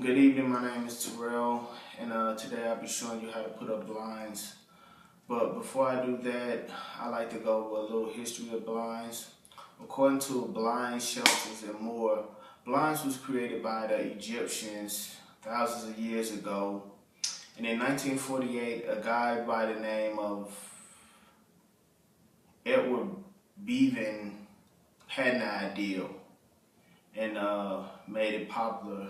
Good evening, my name is Terrell, and today I'll be showing you how to put up blinds. But before I do that, I like to go over a little history of blinds. According to Blind Shelters and More, blinds was created by the Egyptians thousands of years ago. And in 1948, a guy by the name of Edward Bevan had an idea and made it popular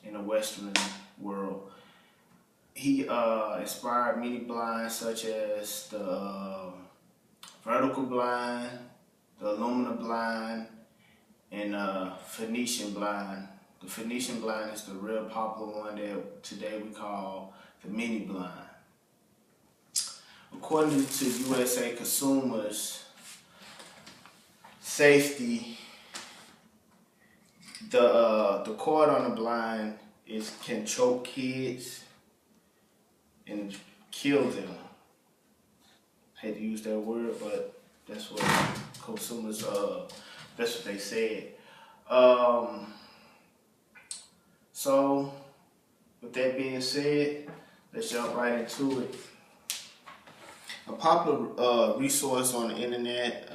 in the Western world. He inspired many blinds such as the vertical blind, the aluminum blind, and Phoenician blind. The Phoenician blind is the real popular one that today we call the mini blind. According to USA Consumers Safety, the cord on the blind can choke kids and kill them. I hate to use that word, but that's what consumers that's what they said. So with that being said, let's jump right into it. A popular resource on the internet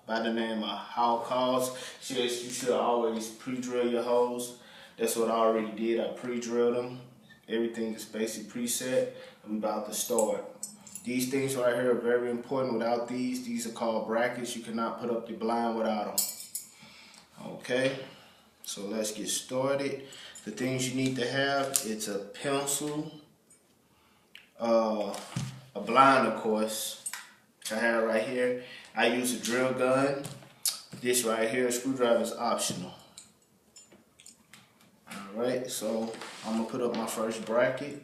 by the name of How Calls says you should always pre-drill your holes. That's what I already did. I pre-drilled them. Everything is basically preset. I'm about to start. These things right here are very important. Without these are called brackets. You cannot put up the blind without them. Okay, so let's get started. The things you need to have, it's a pencil, a blind, of course, which I have right here. I use a drill gun. This right here, a screwdriver, is optional. Alright, so I'm going to put up my first bracket.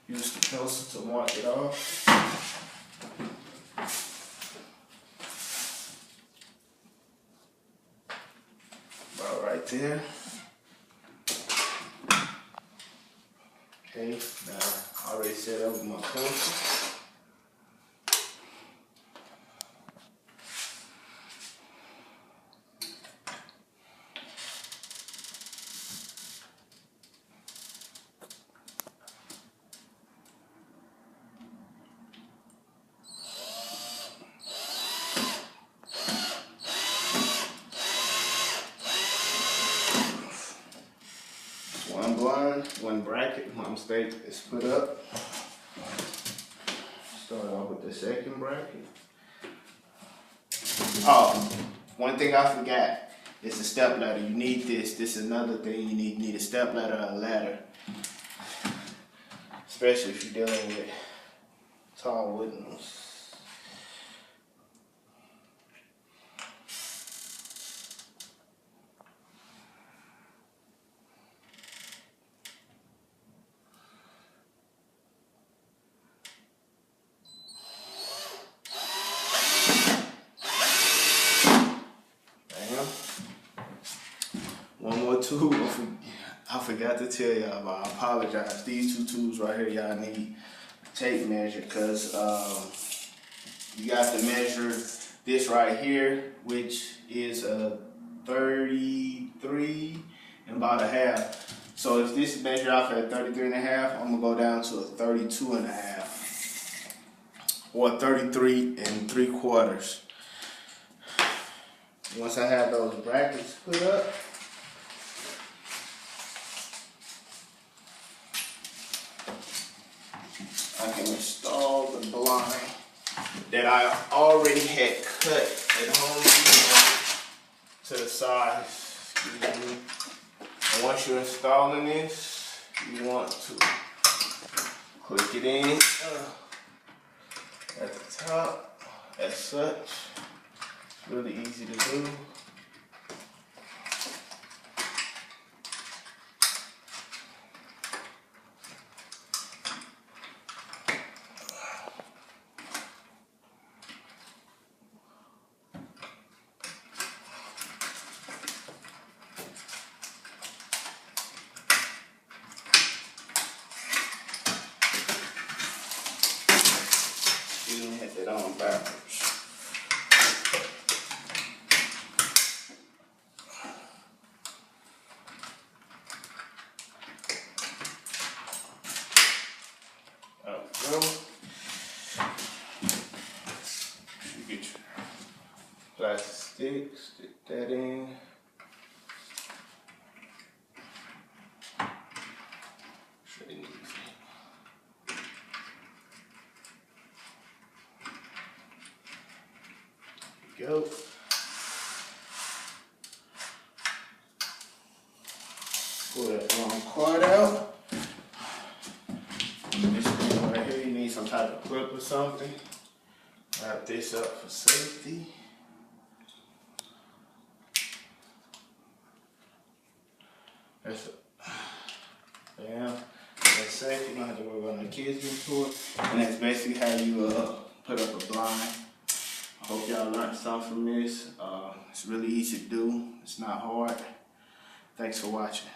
Use the pencil to mark it off. About right there. Okay, now I already set up with my pencil. One blind, one bracket, my mistake is put up. Start off with the second bracket. Oh, one thing I forgot is the step ladder. You need this. This is another thing you need. You need a step ladder or a ladder. Especially if you're dealing with tall wooden ones. One more tool I forgot to tell y'all about. I apologize. These two tools right here, y'all need a tape measure, because you got to measure this right here, which is a 33 and about a half. So if this is measured off at 33 and a half, I'm gonna go down to a 32 and a half or 33 and 3/4. Once I have those brackets put up, I can install the blind that I already had cut at home to the size. Excuse me. And once you're installing this, you want to click it in at the top as such. It's really easy to do. Hit that on backwards. plastic stick, stick that in. Pretty easy. There we go. Pull that long cord out. This thing right here, you need some type of clip or something. Wrap this up for safety. That's it. Yeah, that's safe. You don't have to worry about no kids getting to it. And that's basically how you put up a blind. I hope y'all learned something from this. It's really easy to do. It's not hard. Thanks for watching.